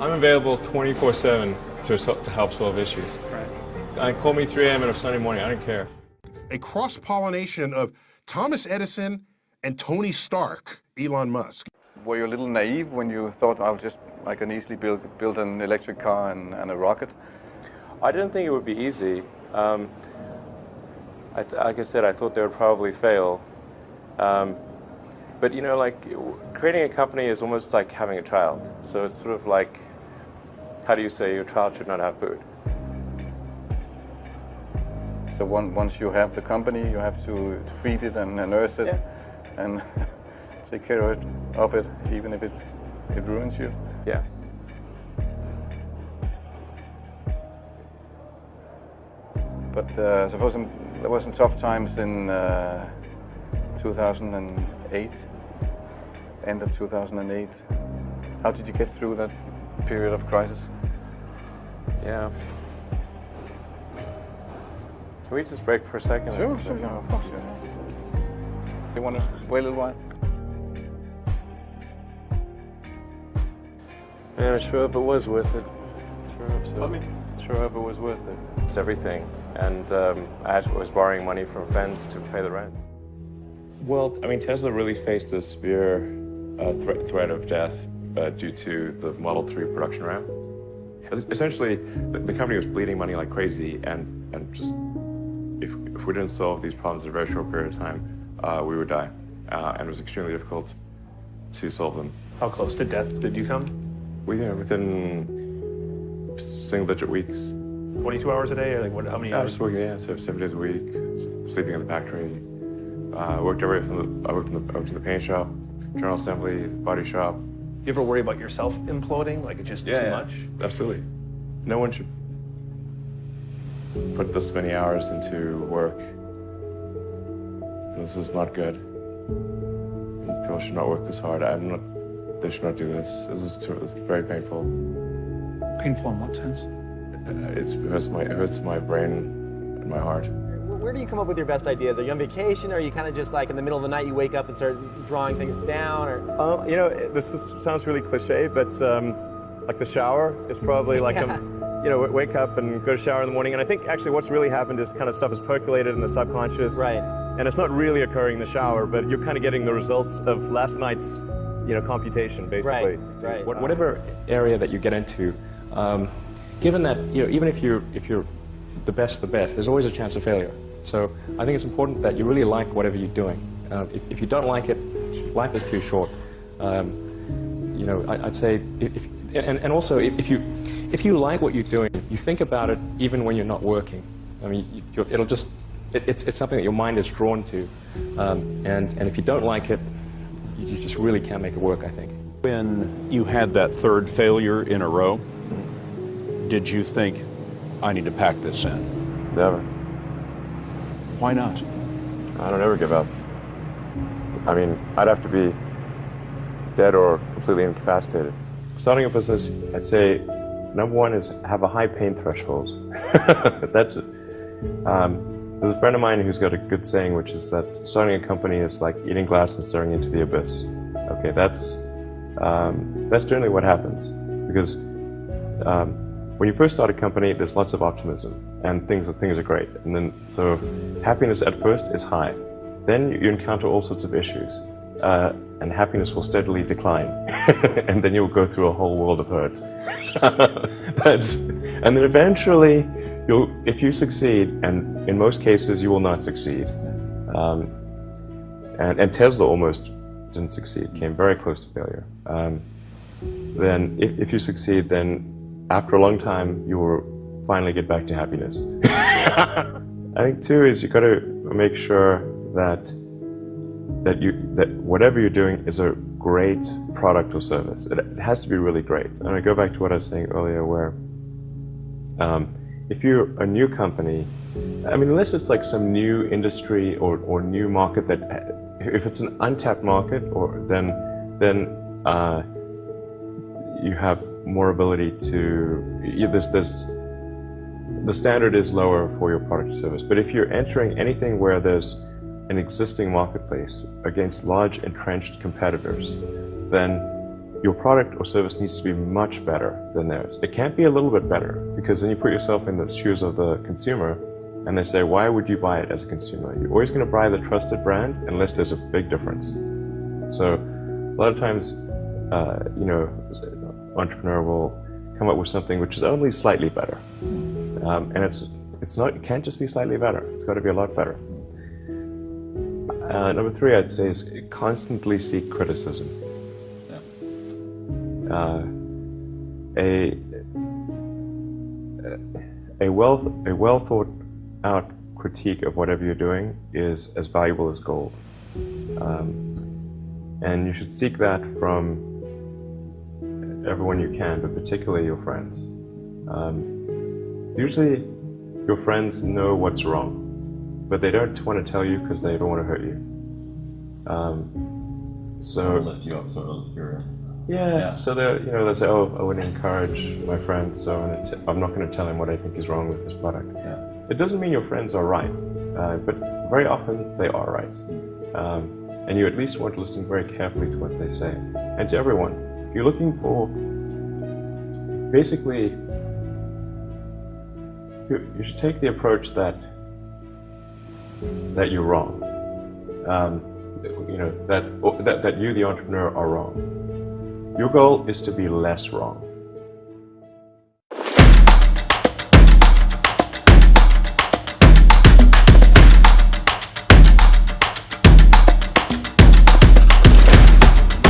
I'm available 24/7 to help solve issues. Right. Call me 3 a.m. on a Sunday morning, I don't care. A cross-pollination of Thomas Edison and Tony Stark, Elon Musk. Were you a little naive when you thought I can easily build an electric car and a rocket? I didn't think it would be easy. Like I said, I thought they would probably fail. But you know, like creating a company is almost like having a child. So it's sort of like, how do you say your child should not have food? So once you have the company, you have to feed it and nurse it, and take care of it, even if it ruins you. Yeah. But suppose there were some tough times in 2008, end of 2008. How did you get through that period of crisis? Yeah. Can we just break for a second? Sure, of course. You want to wait a little while? Man, I sure hope it was worth it. Sure hope so. Pardon me? Sure hope it was worth it. It's everything. And I was borrowing money from friends to pay the rent. Well, I mean, Tesla really faced a severe threat of death due to the Model 3 production ramp. Essentially, the company was bleeding money like crazy, and just if we didn't solve these problems in a very short period of time, we would die. And it was extremely difficult to solve them. How close to death did you come? Within single-digit weeks. 22 hours a day, or like what? How many I hours? was working, so 7 days a week, sleeping in the factory. I worked everywhere I worked in the paint shop, general assembly, body shop. You ever worry about yourself imploding? Like it's just too much? Absolutely. No one should put this many hours into work. This is not good. People should not work this hard. They should not do this. It's very painful. Painful in what sense? It hurts my brain and my heart. Where do you come up with your best ideas? Are you on vacation, or are you kind of just like in the middle of the night you wake up and start drawing things down? Or You know, sounds really cliche, but like the shower is probably like wake up and go to shower in the morning. And I think actually what's really happened is kind of stuff is percolated in the subconscious. Right. And it's not really occurring in the shower, but you're kind of getting the results of last night's, computation, basically. Right. Whatever area that you get into, given that, even if you're the best, there's always a chance of failure. So I think it's important that you really like whatever you're doing. If you don't like it, life is too short. I'd say, also if you like what you're doing, you think about it even when you're not working. I mean, it's something that your mind is drawn to, and if you don't like it, you just really can't make it work, I think. When you had that third failure in a row, did you think, I need to pack this in? Never. Why not? I don't ever give up. I mean, I'd have to be dead or completely incapacitated. Starting a business, I'd say, number one is have a high pain threshold. That's it. There's a friend of mine who's got a good saying, which is that starting a company is like eating glass and staring into the abyss. Okay, that's generally what happens, because when you first start a company, there's lots of optimism and things are great, and then so happiness at first is high. Then you encounter all sorts of issues, and happiness will steadily decline, and then you'll go through a whole world of hurt. And then eventually, if you succeed, and in most cases you will not succeed, and Tesla almost didn't succeed, came very close to failure. Then if you succeed, then after a long time you will finally get back to happiness. I think too is you got to make sure that whatever you're doing is a great product or service. It has to be really great. And I go back to what I was saying earlier, where if you're a new company, I mean, unless it's like some new industry or new market that, if it's an untapped market, then you have more ability to, the standard is lower for your product or service. But if you're entering anything where there's an existing marketplace against large entrenched competitors, then your product or service needs to be much better than theirs. It can't be a little bit better, because then you put yourself in the shoes of the consumer and they say, why would you buy it as a consumer? You're always going to buy the trusted brand unless there's a big difference. So a lot of times, you know, an entrepreneur will come up with something which is only slightly better. And it can't just be slightly better. It's got to be a lot better. Number 3, I'd say, is constantly seek criticism. A well thought out critique of whatever you're doing is as valuable as gold. And you should seek that from everyone you can, but particularly your friends. Usually your friends know what's wrong, but they don't want to tell you because they don't want to hurt you. So lift you up, sort of. yeah. So they'll say, oh, I wouldn't encourage my friend, so I'm not going to tell him what I think is wrong with this product. Yeah. It doesn't mean your friends are right, but very often they are right. And you at least want to listen very carefully to what they say. And to everyone, if you're looking for, basically, you should take the approach that you're wrong. You know, that you, the entrepreneur, are wrong. Your goal is to be less wrong.